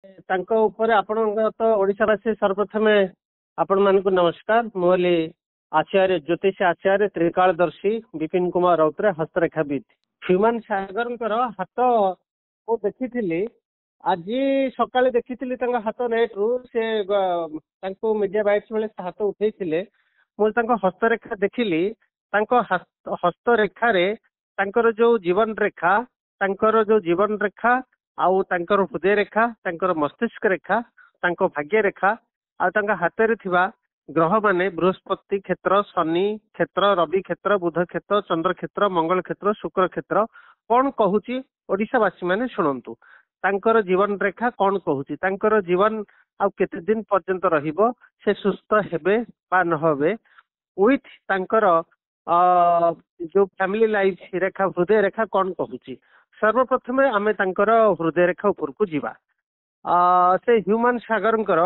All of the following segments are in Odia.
ତାଙ୍କ ଉପରେ ଆପଣଙ୍କ ତ ଓଡ଼ିଶାବାସୀ ସର୍ବପ୍ରଥମେ ଆପଣ ମାନଙ୍କୁ ନମସ୍କାର। ମୁଁ ହେଲି ଆଚାର୍ଯ୍ୟ ଜ୍ୟୋତିଷ ଆଚାର୍ଯ୍ୟ ତ୍ରିକାଳଦର୍ଶୀ ବିପିନ କୁମାର ରାଉତରାୟ ହସ୍ତରେଖାବିତ୍। ହ୍ୟୁମାନ ସାଗରଙ୍କର ହାତ ମୁଁ ଦେଖିଥିଲି, ଆଜି ସକାଳେ ଦେଖିଥିଲି ତାଙ୍କ ହାତ ନେଟ୍ରୁ ସେ ତାଙ୍କୁ ମିଡିଆ ବାଇଟ୍ସ ବେଳେ ସେ ହାତ ଉଠେଇଥିଲେ। ମୁଁ ତାଙ୍କ ହସ୍ତରେଖା ଦେଖିଲି। ତାଙ୍କ ହସ୍ତରେଖାରେ ତାଙ୍କର ଯୋଉ ଜୀବନ ରେଖା, ତାଙ୍କର ଯୋଉ ଜୀବନ ରେଖା ଆଉ ତାଙ୍କର ହୃଦୟ ରେଖା, ତାଙ୍କର ମସ୍ତିଷ୍କ ରେଖା, ତାଙ୍କ ଭାଗ୍ୟ ରେଖା ଆଉ ତାଙ୍କ ହାତରେ ଥିବା ଗ୍ରହ ମାନେ ବୃହସ୍ପତି କ୍ଷେତ୍ର, ଶନି କ୍ଷେତ୍ର, ରବି କ୍ଷେତ୍ର, ବୁଧ କ୍ଷେତ୍ର, ଚନ୍ଦ୍ର କ୍ଷେତ୍ର, ମଙ୍ଗଳ କ୍ଷେତ୍ର, ଶୁକ୍ର କ୍ଷେତ୍ର କଣ କହୁଛି ଓଡ଼ିଶାବାସୀ ମାନେ ଶୁଣନ୍ତୁ। ତାଙ୍କର ଜୀବନ ରେଖା କଣ କହୁଛି, ତାଙ୍କର ଜୀବନ ଆଉ କେତେ ଦିନ ପର୍ଯ୍ୟନ୍ତ ରହିବ, ସେ ସୁସ୍ଥ ହେବେ ବା ନ ହେବେ, ୱିଥ ତାଙ୍କର ଯୋଉ ଫ୍ୟାମିଲି ଲାଇଫ ରେଖା, ହୃଦୟ ରେଖା କଣ କହୁଛି। ସର୍ବପ୍ରଥମେ ଆମେ ତାଙ୍କର ହୃଦୟ ରେଖା ଉପରକୁ ଯିବା। ସେ ହ୍ୟୁମାନ ସାଗରଙ୍କର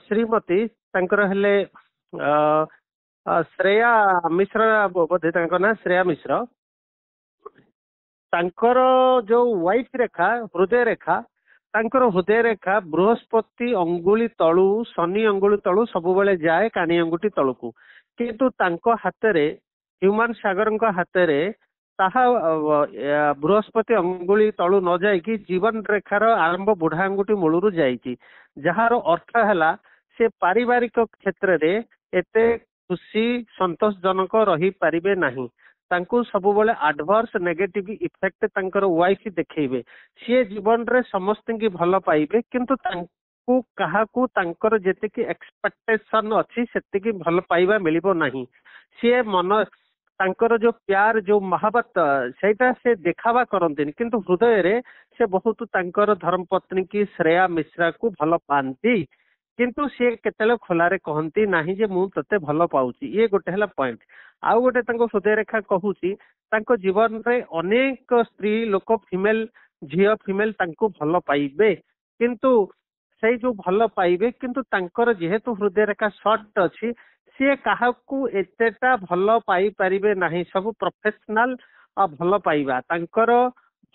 ଶ୍ରୀମତୀ ତାଙ୍କର ହେଲେ ଶ୍ରେୟା ମିଶ୍ର, ବୋଧେ ତାଙ୍କ ନାଁ ଶ୍ରେୟା ମିଶ୍ର। ତାଙ୍କର ଯୋଉ ୱାଇଫ ରେଖା, ହୃଦୟ ରେଖା, ତାଙ୍କର ହୃଦୟ ରେଖା ବୃହସ୍ପତି ଅଙ୍ଗୁଳି ତଳୁ, ଶନି ଅଙ୍ଗୁଳି ତଳୁ ସବୁବେଳେ ଯାଏ କାନି ଅଙ୍ଗୁଠି ତଳକୁ। କିନ୍ତୁ ତାଙ୍କ ହାତରେ, ହ୍ୟୁମାନ ସାଗରଙ୍କ ହାତରେ ତାହା ବୃହସ୍ପତି ଅଙ୍ଗୁଳି ତଳୁ ନ ଯାଇକି ଜୀବନ ରେଖାର ଆରମ୍ଭ ବୁଢା ଆଙ୍ଗୁଠି ମୂଳରୁ ଯାଇଛି। ଯାହାର ଅର୍ଥ ହେଲା ସେ ପାରିବାରିକ କ୍ଷେତ୍ରରେ ଏତେ ଖୁସି ସନ୍ତୋଷଜନକ ରହିପାରିବେ ନାହିଁ। ତାଙ୍କୁ ସବୁବେଳେ ଆଡଭର୍ସ ନେଗେଟିଭ ଇଫେକ୍ଟ ତାଙ୍କର ୱାଇଫ ଦେଖେଇବେ। ସିଏ ଜୀବନରେ ସମସ୍ତଙ୍କୁ ଭଲ ପାଇବେ, କିନ୍ତୁ ତାଙ୍କୁ କାହାକୁ ତାଙ୍କର ଯେତିକି ଏକ୍ସପେକ୍ଟେସନ ଅଛି ସେତିକି ଭଲ ପାଇବା ମିଳିବ ନାହିଁ। ସିଏ ତାଙ୍କର ଯୋଉ ପ୍ୟାର, ଯୋଉ ମହାବତ, ସେଇଟା ସେ ଦେଖାବା କରନ୍ତିନି, କିନ୍ତୁ ହୃଦୟରେ ସେ ବହୁତ ତାଙ୍କର ଧର୍ମପତ୍ନୀ କି ଶ୍ରେୟା ମିଶ୍ରାକୁ ଭଲ ପାଆନ୍ତି। କିନ୍ତୁ ସିଏ କେତେବେଳେ ଖୋଲାରେ କହନ୍ତି ନାହିଁ ଯେ ମୁଁ ତତେ ଭଲ ପାଉଛି। ଇଏ ଗୋଟେ ହେଲା ପଏଣ୍ଟ। ଆଉ ଗୋଟେ ତାଙ୍କ ହୃଦୟ ରେଖା କହୁଛି ତାଙ୍କ ଜୀବନରେ ଅନେକ ସ୍ତ୍ରୀ ଲୋକ, ଫିମେଲ ଝିଅ ଫିମେଲ ତାଙ୍କୁ ଭଲ ପାଇବେ, କିନ୍ତୁ ସେଇ ଯୋଉ ଭଲ ପାଇବେ, କିନ୍ତୁ ତାଙ୍କର ଯେହେତୁ ହୃଦୟ ରେଖା ସର୍ଟ ଅଛି, ସିଏ କାହାକୁ ଏତେଟା ଭଲ ପାଇପାରିବେ ନାହିଁ। ସବୁ ପ୍ରଫେସନାଲ ଭଲ ପାଇବା, ତାଙ୍କର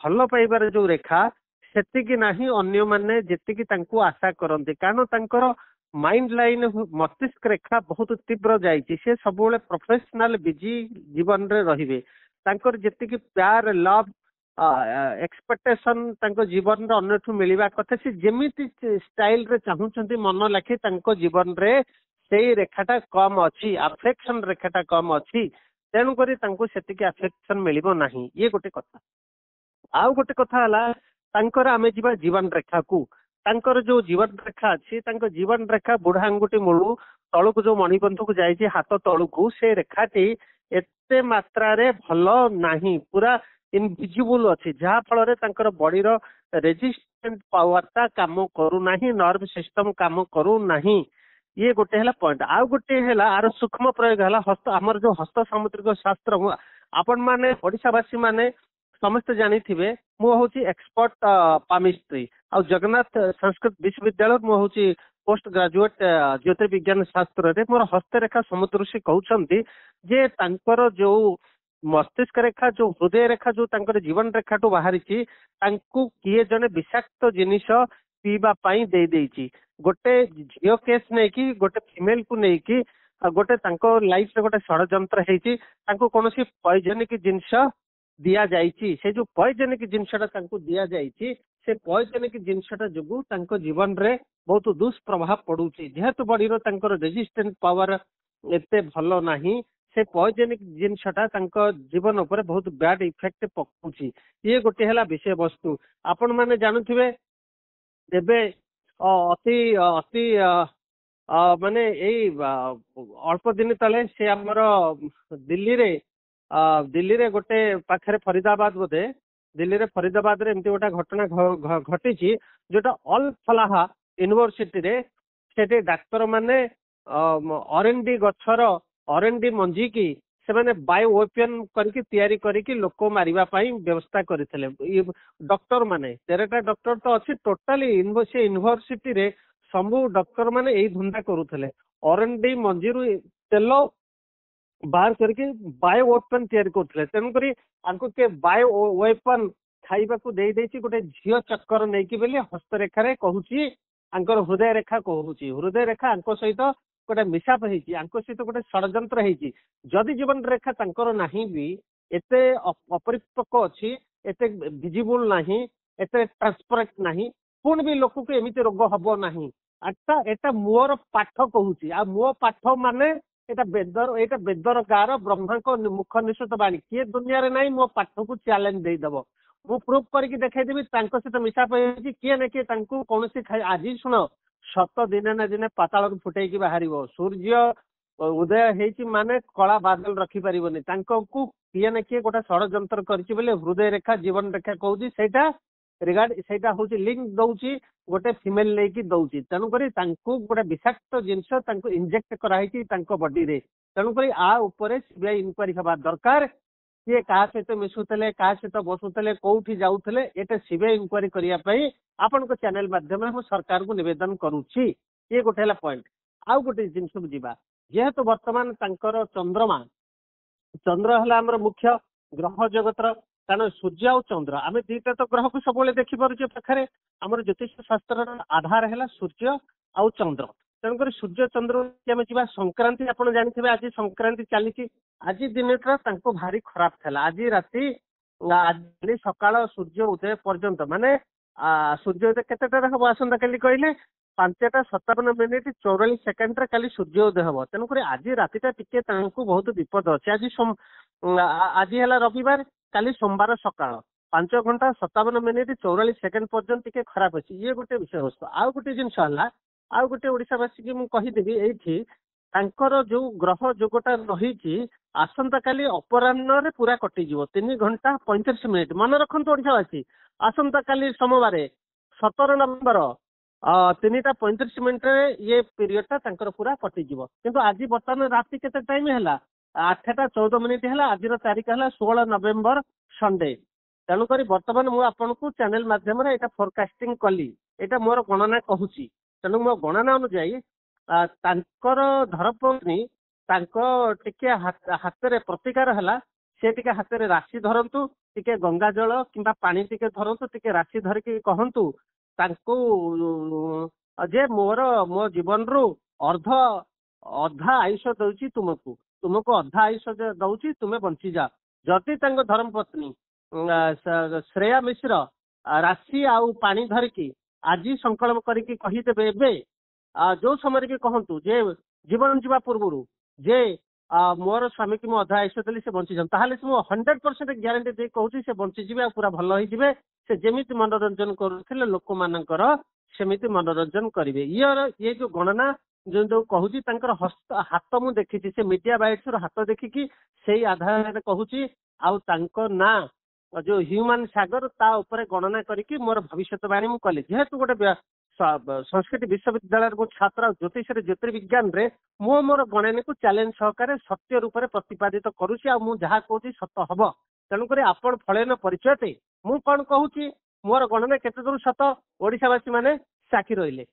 ଭଲ ପାଇବାର ଯୋଉ ରେଖା ସେତିକି ନାହିଁ ଅନ୍ୟମାନେ ଯେତିକି ତାଙ୍କୁ ଆଶା କରନ୍ତି। କାରଣ ତାଙ୍କର ମାଇଣ୍ଡ ଲାଇନ, ମସ୍ତିଷ୍କ ରେଖା ବହୁତ ତୀବ୍ର ଯାଇଛି। ସେ ସବୁବେଳେ ପ୍ରଫେସନାଲ ବିଜି ଜୀବନରେ ରହିବେ। ତାଙ୍କର ଯେତିକି ପ୍ୟାର, ଲଭ, ଏକ୍ସପେକ୍ଟେସନ ତାଙ୍କ ଜୀବନରେ ଅନ୍ୟଠୁ ମିଳିବା କଥା, ସେ ଯେମିତି ଷ୍ଟାଇଲରେ ଚାହୁଁଛନ୍ତି ମନ ଲାଖି ତାଙ୍କ ଜୀବନରେ ସେଇ ରେଖାଟା କମ ଅଛି, ଆଫେକ୍ସନ ରେଖାଟା କମ ଅଛି। ତେଣୁକରି ତାଙ୍କୁ ସେତିକି ଆଫେକ୍ସନ ମିଳିବ ନାହିଁ। ଇଏ ଗୋଟେ କଥା। ଆଉ ଗୋଟେ କଥା ହେଲା ତାଙ୍କର, ଆମେ ଯିବା ଜୀବନ ରେଖାକୁ। ତାଙ୍କର ଯୋଉ ଜୀବନ ରେଖା ଅଛି, ତାଙ୍କ ଜୀବନ ରେଖା ବୁଢା ଆଙ୍ଗୁଠି ମୂଳୁ ତଳକୁ ଯୋଉ ମଣିବନ୍ଧକୁ ଯାଇଛି ହାତ ତଳକୁ, ସେ ରେଖାଟି ଏତେ ମାତ୍ରାରେ ଭଲ ନାହିଁ, ପୁରା ଇନଭିଜିବୁଲ ଅଛି। ଯାହା ଫଳରେ ତାଙ୍କର ବଡିର ରେଜିଷ୍ଟେନ୍ସ ପାୱାରଟା କାମ କରୁନାହିଁ, ନର୍ଭ ସିଷ୍ଟମ କାମ କରୁନାହିଁ। ଇଏ ଗୋଟେ ହେଲା ପଏଣ୍ଟ। ଆଉ ଗୋଟେ ହେଲା ଆର ସୂକ୍ଷ୍ମ ପ୍ରୟୋଗ ହେଲା ଆମର ଯୋଉ ହସ୍ତ ସାମୁଦ୍ରିକ ଶାସ୍ତ୍ର। ଆପଣ ମାନେ ଓଡ଼ିଶାବାସୀ ମାନେ ସମସ୍ତେ ଜାଣିଥିବେ ମୁଁ ହଉଛି ଏକ୍ସପର୍ଟ ପାମିଷ୍ଟ୍ରି, ଆଉ ଜଗନ୍ନାଥ ସଂସ୍କୃତ ବିଶ୍ୱବିଦ୍ୟାଳୟ ମୁଁ ହଉଛି ପୋଷ୍ଟ ଗ୍ରାଜୁଏଟ ଜ୍ୟୋତିର୍ବିଜ୍ଞାନ ଶାସ୍ତ୍ରରେ। ମୋର ହସ୍ତରେଖା ସମୁଦ୍ରଷୀ କହୁଛନ୍ତି ଯେ ତାଙ୍କର ଯୋଉ ମସ୍ତିଷ୍କ ରେଖା, ଯୋଉ ହୃଦୟ ରେଖା, ଯୋଉ ତାଙ୍କର ଜୀବନ ରେଖାଠୁ ବାହାରିଛି, ତାଙ୍କୁ କିଏ ଜଣେ ବିଷାକ୍ତ ଜିନିଷ ପିଇବା ପାଇଁ ଦେଇଛି। ଗୋଟେ ଝିଅ କେସ୍ ନେଇକି, ଗୋଟେ ଫିମେଲକୁ ନେଇକି ଗୋଟେ ତାଙ୍କ ଲାଇଫରେ ଗୋଟେ ଷଡଯନ୍ତ୍ର ହେଇଛି। ତାଙ୍କୁ କୌଣସି ପଏଜନିକ ଜିନିଷ ଦିଆଯାଇଛି। ସେ ଯୋଉ ପଏଜନିକ ଜିନିଷଟା ତାଙ୍କୁ ଦିଆଯାଇଛି, ସେ ପଏଜନିକ ଜିନିଷଟା ଯୋଗୁ ତାଙ୍କ ଜୀବନରେ ବହୁତ ଦୁଷ୍ପ୍ରଭାବ ପଡୁଛି। ଯେହେତୁ ବଡିର ତାଙ୍କର ରେଜିଷ୍ଟେନ୍ସ ପାୱାର ଏତେ ଭଲ ନାହିଁ, ସେ ପଏଜନିକ ଜିନିଷଟା ତାଙ୍କ ଜୀବନ ଉପରେ ବହୁତ ବ୍ୟାଡ ଇଫେକ୍ଟ ପକଉଛି। ଇଏ ଗୋଟେ ହେଲା ବିଷୟବସ୍ତୁ। ଆପଣ ମାନେ ଜାଣୁଥିବେ ଏବେ ଅତି ଅତି ମାନେ ଏଇ ଅଳ୍ପ ଦିନ ତଳେ ସେ ଆମର ଦିଲ୍ଲୀରେ ଗୋଟେ ପାଖରେ ଫରିଦାବାଦ, ବୋଧେ ଦିଲ୍ଲୀରେ ଫରିଦାବାଦରେ ଏମିତି ଗୋଟେ ଘଟଣା ଘଟିଛି, ଯୋଉଟା ଅଲ ଫଲାହା ୟୁନିଭରସିଟିରେ ସେଠି ଡାକ୍ତର ମାନେ ଅରେଣ୍ଡି ଗଛର ଅରେଣ୍ଡି ମଞ୍ଜିକି ସେମାନେ ବାୟୋ ୱେପନ କରିକି ତିଆରି କରିକି ଲୋକ ମାରିବା ପାଇଁ ବ୍ୟବସ୍ଥା କରିଥିଲେ। ଡକ୍ଟର ମାନେ 13ଟା ଡକ୍ଟର ତ ଅଛି ଟୋଟାଲି ସେ ୟୁନିଭରସିଟିରେ, ସବୁ ଡକ୍ଟର ମାନେ ଏଇ ଧନ୍ଦା କରୁଥିଲେ। ଅରେଣ୍ଡି ମଞ୍ଜିରୁ ତେଲ ବାହାର କରିକି ବାୟୋ ୱେପନ ତିଆରି କରୁଥିଲେ। ତେଣୁକରି ତାଙ୍କୁ କିଏ ବାୟୋ ୱେପନ ଖାଇବାକୁ ଦେଇଛି ଗୋଟେ ଝିଅ ଚକ୍କର ନେଇକି ବୋଲି ହସ୍ତରେଖାରେ କହୁଛି, ଆଙ୍କର ହୃଦୟ ରେଖା କହୁଛି। ହୃଦୟ ରେଖା ଆଙ୍କ ସହିତ ଗୋଟେ ମିଶାପ ହେଇଛି, ଆଙ୍କ ସହିତ ଗୋଟେ ଷଡଯନ୍ତ୍ର ହେଇଛି। ଯଦି ଜୀବନ ରେଖା ତାଙ୍କର ନାହିଁ ବି, ଏତେ ଅପରିପକ୍କ ଅଛି, ଏତେ ଭିଜିବୁଲ ନାହିଁ, ଏତେ ଟ୍ରାନ୍ସପରେଣ୍ଟ ନାହିଁ, ପୁଣି ବି ଲୋକକୁ ଏମିତି ରୋଗ ହବ ନାହିଁ। ଏଟା ମୋର ପାଠ କହୁଛି। ଆଉ ମୋ ପାଠ ମାନେ ଏଇଟା ବେଦର ଗାଁର ବ୍ରହ୍ମାଙ୍କ ମୁଖ ନିଃସୃତ ବାଣୀ। କିଏ ଦୁନିଆରେ ନାହିଁ ମୋ ପାଠକୁ ଚ୍ୟାଲେଞ୍ଜ ଦେଇଦବ, ମୁଁ ପ୍ରୁଫ୍ କରିକି ଦେଖେଇଦେବି ତାଙ୍କ ସହିତ ମିଶାପ ହେଇଛି। କିଏ ନା କିଏ ତାଙ୍କୁ କୌଣସି ଆଜି ଶୁଣ, ସତ ଦିନେ ନା ଦିନେ ପାତାଳରୁ ଫୁଟେଇକି ବାହାରିବ। ସୂର୍ଯ୍ୟ ଉଦୟ ହେଇଛି ମାନେ କଳା ବାଦଲ ରଖିପାରିବନି। ତାଙ୍କୁ କିଏ ନା କିଏ ଗୋଟେ ଷଡଯନ୍ତ୍ର କରିଛି ବୋଲି ହୃଦୟ ରେଖା ଜୀବନ ରେଖା କହୁଛି। ସେଇଟା ହଉଛି ଲିଙ୍କ ଦଉଛି, ଗୋଟେ ଫିମେଲ ନେଇକି ଦଉଛି। ତେଣୁକରି ତାଙ୍କୁ ଗୋଟେ ବିଷାକ୍ତ ଜିନିଷ ତାଙ୍କୁ ଇଞ୍ଜେକ୍ଟ କରାହେଇଛି ତାଙ୍କ ବଡିରେ। ତେଣୁକରି ଆ ଉପରେ ସିବିଆଇ ଇନକ୍ୱାରି ହେବା ଦରକାର। କିଏ କାହା ସହିତ ମିଶୁଥିଲେ, କାହା ସହିତ ବସୁଥିଲେ, କୋଉଠି ଯାଉଥିଲେ, ଏଟା ସିବିଆଇ ଇନକ୍ୱାରି କରିବା ପାଇଁ ଆପଣଙ୍କ ଚ୍ୟାନେଲ ମାଧ୍ୟମରେ ମୁଁ ସରକାରଙ୍କୁ ନିବେଦନ କରୁଛି। ଇଏ ଗୋଟେ ହେଲା ପଏଣ୍ଟ। ଆଉ ଗୋଟେ ଜିନିଷକୁ ଯିବା, ଯେହେତୁ ବର୍ତ୍ତମାନ ତାଙ୍କର ଚନ୍ଦ୍ର ହେଲା ଆମର ମୁଖ୍ୟ ଗ୍ରହ ଜଗତର, କାରଣ ସୂର୍ଯ୍ୟ ଆଉ ଚନ୍ଦ୍ର, ଆମେ ଦିଟା ତ ଗ୍ରହକୁ ସବୁବେଳେ ଦେଖିପାରୁଛେ ପାଖରେ। ଆମର ଜ୍ୟୋତିଷ ଶାସ୍ତ୍ରର ଆଧାର ହେଲା ସୂର୍ଯ୍ୟ ଆଉ ଚନ୍ଦ୍ର। ତେଣୁକରି ସୂର୍ଯ୍ୟ ଚନ୍ଦ୍ର ଆମେ ଯିବା। ସଂକ୍ରାନ୍ତି ଆପଣ ଜାଣିଥିବେ, ଆଜି ସଂକ୍ରାନ୍ତି ଚାଲିଛି। ଆଜି ଦିନଟା ତାଙ୍କୁ ଭାରି ଖରାପ ଥିଲା। ଆଜି ରାତି ସକାଳ ସୂର୍ଯ୍ୟ ଉଦୟ ପର୍ଯ୍ୟନ୍ତ, ମାନେ ସୂର୍ଯ୍ୟ ଉଦୟ କେତେଟାରେ ହବ ଆସନ୍ତା କାଲି କହିଲେ? 5:57:44 କାଲି ସୂର୍ଯ୍ୟ ଉଦୟ ହବ। ତେଣୁକରି ଆଜି ରାତିଟା ଟିକେ ତାଙ୍କୁ ବହୁତ ବିପଦ ଅଛି। ଆଜି ହେଲା ରବିବାର, କାଲି ସୋମବାର ସକାଳ 5:57:44 ପର୍ଯ୍ୟନ୍ତ ଟିକେ ଖରାପ ଅଛି। ଇଏ ଗୋଟେ ବିଷୟବସ୍ତୁ। ଆଉ ଗୋଟେ ଜିନିଷ ହେଲା, ଆଉ ଗୋଟେ ଓଡିଶାବାସୀକି ମୁଁ କହିଦେବି, ଏଇଠି ତାଙ୍କର ଯୋଉ ଗ୍ରହ ଯୋଗଟା ରହିଛି, ଆସନ୍ତା କାଲି ଅପରାହ୍ନରେ ପୁରା କଟିଯିବ। 3:35। ମନେ ରଖନ୍ତୁ ଓଡିଶାବାସୀ, ଆସନ୍ତା କାଲି ସୋମବାର 17 ନଭେମ୍ବର 3:35 ଇଏ ପିରିୟଡ ଟା ତାଙ୍କର ପୁରା କଟିଯିବ। କିନ୍ତୁ ଆଜି ବର୍ତ୍ତମାନ ରାତି କେତେ ଟାଇମ ହେଲା? 8:14 ହେଲା। ଆଜିର ତାରିଖ ହେଲା 16 ନଭେମ୍ବର ସଣ୍ଡେ। ତେଣୁକରି ବର୍ତ୍ତମାନ ମୁଁ ଆପଣଙ୍କୁ ଚ୍ୟାନେଲ ମାଧ୍ୟମରେ ଏଇଟା ଫୋରକାଷ୍ଟିଂ କଲି, ଏଇଟା ମୋର ଗଣନା କହୁଛି। ତେଣୁ ମୋ ଗଣନା ଅନୁଯାୟୀ ତାଙ୍କର ଧର୍ମପତ୍ନୀ ତାଙ୍କ ଟିକେ ହାତରେ ପ୍ରତିକାର ହେଲା, ସେ ଟିକେ ହାତରେ ରାଶି ଧରନ୍ତୁ, ଟିକେ ଗଙ୍ଗା ଜଳ କିମ୍ବା ପାଣି ଟିକେ ଧରନ୍ତୁ, ଟିକେ ରାଶି ଧରିକି କହନ୍ତୁ ତାଙ୍କୁ ଯେ ମୋ ଜୀବନରୁ ଅଧା ଆୟୁଷ ଦଉଛି ତୁମକୁ ଅଧା ଆୟୁଷ ଦଉଛି, ତୁମେ ବଞ୍ଚିଯାଅ। ଯଦି ତାଙ୍କ ଧର୍ମପତ୍ନୀ ଶ୍ରେୟା ମିଶ୍ର ରାଶି ଆଉ ପାଣି ଧରିକି ଆଜି ସଂକଳ୍ପ କରିକି କହିଦେବେ, ଏବେ ଯୋଉ ସମୟରେ କି କହନ୍ତୁ ଯେ ଜୀବନ ଯିବା ପୂର୍ବରୁ ଯେ ମୋର ସ୍ୱାମୀକି ମୁଁ ଅଧା ଆୟୁଷ ଦେଲି, ସେ ବଞ୍ଚିଯାଉ, ତାହେଲେ ମୁଁ 100% ଗ୍ୟାରେଣ୍ଟି ଦେଇ କହୁଛି ସେ ବଞ୍ଚିଯିବେ ଆଉ ପୁରା ଭଲ ହେଇଯିବେ। ସେ ଯେମିତି ମନୋରଞ୍ଜନ କରୁଥିଲେ ଲୋକମାନଙ୍କର ସେମିତି ମନୋରଞ୍ଜନ କରିବେ। ଇଏ ଯୋଉ ଗଣନା ଯୋଉ କହୁଛି, ତାଙ୍କର ହାତ ମୁଁ ଦେଖିଛି, ସେ ମିଡିଆ ବାଇଟ୍ସ ର ହାତ ଦେଖିକି ସେଇ ଆଧାରରେ କହୁଛି। ଆଉ ତାଙ୍କ ନାଁ ଯୋଉ ହ୍ୟୁମାନ ସାଗର, ତା ଉପରେ ଗଣନା କରିକି ମୋର ଭବିଷ୍ୟତବାଣୀ ମୁଁ କଲି। ଯେହେତୁ ଗୋଟେ ସଂସ୍କୃତି ବିଶ୍ୱବିଦ୍ୟାଳୟର ମୁଁ ଛାତ୍ର, ଜ୍ୟୋତିଷରେ ଜ୍ୟୋତିର୍ବିଜ୍ଞାନରେ ମୁଁ ମୋର ଗଣନାକୁ ଚ୍ୟାଲେଞ୍ଜ ସହକାରେ ସତ୍ୟ ରୂପରେ ପ୍ରତିପାଦିତ କରୁଛି। ଆଉ ମୁଁ ଯାହା କହୁଛି ସତ ହବ। ତେଣୁକରି ଆପଣ ଫଳେନ ପରିଚୟତେ, ମୁଁ କଣ କହୁଛି ମୋର ଗଣନା କେତେ ଦୂର ସତ, ଓଡିଶାବାସୀ ମାନେ ସାକ୍ଷୀ ରହିଲେ।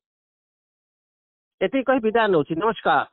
ଏତିକି କହି ବିଦାୟ ନେଉଛି। ନମସ୍କାର।